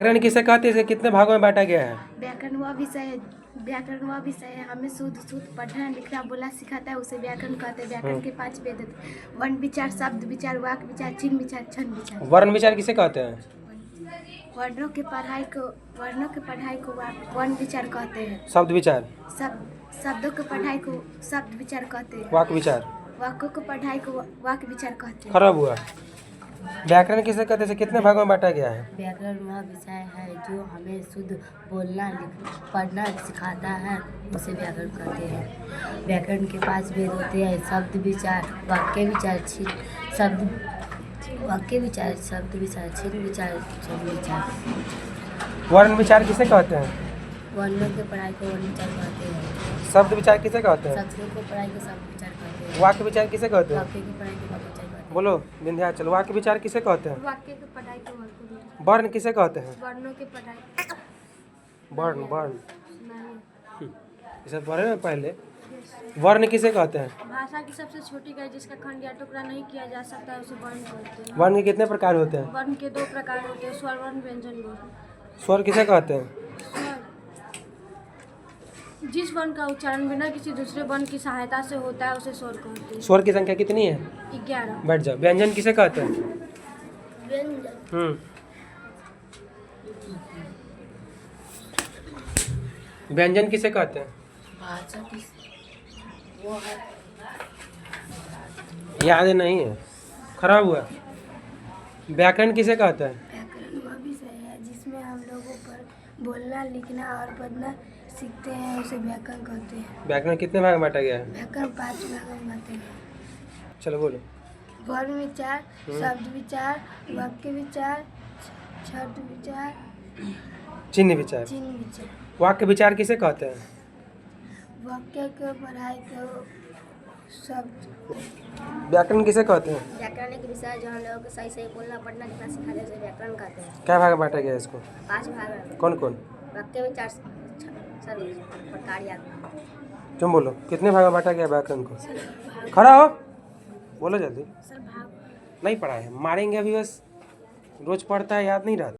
व्याकरण किसे कहते हैं? इसे कितने भागों में बांटा गया है? व्याकरण वह विषय है हमें शुद्ध पढ़ना लिखना बोलना सिखाता है, उसे व्याकरण कहते हैं। व्याकरण के 5 वेद वर्ण विचार, शब्द विचार, वाक्य विचार, चिन्ह विचार, छंद विचार। वर्ण विचार किसे कहते हैं? वर्णों के पढ़ाई को वर्ण विचार कहते हैं। शब्द विचार? शब्दों के पढ़ाई को शब्द विचार कहते हैं। वाक्य विचार? वाक्यों को पढ़ाई को वाक्य विचार कहते हैं। खराब हुआ। व्याकरण किसे कहते हैं? कितने भागों में बांटा गया है? व्याकरण वह विषय है जो हमें शुद्ध बोलना पढ़ना सिखाता है, उसे व्याकरण कहते हैं। व्याकरण के 5 भेद होते हैं: शब्द विचार, वाक्य विचार, चिन्ह विचार, छंद विचार। वर्ण विचार किसे कहते हैं? वर्णों के पढ़ाई को वर्ण विचार कहते हैं। शब्द विचार किसे कहते हैं? शब्दों को पढ़ाई को शब्द विचार कहते हैं। वाक्य विचार किसे कहते हैं? वाक्य की पढ़ाई को वाक्य विचार कहते हैं। बोलो विंध्याचल। वाक्य विचार किसे कहते हैं? वाक्य की पढ़ाई को वाक्य विचार। वर्ण किसे कहते हैं? वर्णों की पढ़ाई वर्ण नहीं। ये सब पढ़े ना पहले। वर्ण किसे कहते हैं? भाषा की सबसे छोटी इकाई जिसका खंड या टुकड़ा नहीं किया जा सकता है, उसे वर्ण कहते हैं। वर्ण के कितने प्रकार होते हैं? वर्ण के 2 प्रकार होते हैं: स्वर वर्ण, व्यंजन वर्ण। स्वर किसे कहते हैं? स्वर जिस वर्ण का उच्चारण बिना किसी दूसरे वर्ण की सहायता से होता है, उसे स्वर कहते हैं। स्वर की संख्या कितनी है? 11। बैठ जाओ। व्यंजन किसे कहते हैं? व्यंजन व्यंजन किसे कहते हैं? भाषा की वो है याद नहीं है। खराब हुआ। व्याकरण किसे कहते हैं? व्याकरण वह विषय है जिसमें हम लोगों पर बोलना लिखना और पढ़ना सीखते हैं, उसे व्याकरण कहते हैं। व्याकरण कितने भाग में बांटा गया है? व्याकरण 5 भागों में बांटे हैं। चलो बोलो। वर्ण विचार, शब्द विचार, वाक्य विचार, छंद विचार, चिन्ह विचार। चिन्ह विचार। वाक्य विचार किसे कहते हैं? वाक्य को पढ़ाई को शब्द। व्याकरण किसे कहते हैं? व्याकरण एक विषय है जो हम लोगों को सही सही बोलना पढ़ना लिखना सिखाते हैं, उसे व्याकरण कहते हैं। क्या भाग में बांटा गया है इसको? 5 भाग हैं। कौन कौन? वाक्य विचार, सब प्रकार याद। तुम बोलो कितने भाग में बांटा गया व्याकरण को? खड़ा हो, बोलो जल्दी। सर भाग नहीं पढ़ा है, मारेंगे अभी बस। रोज पढ़ता है, याद नहीं रहता।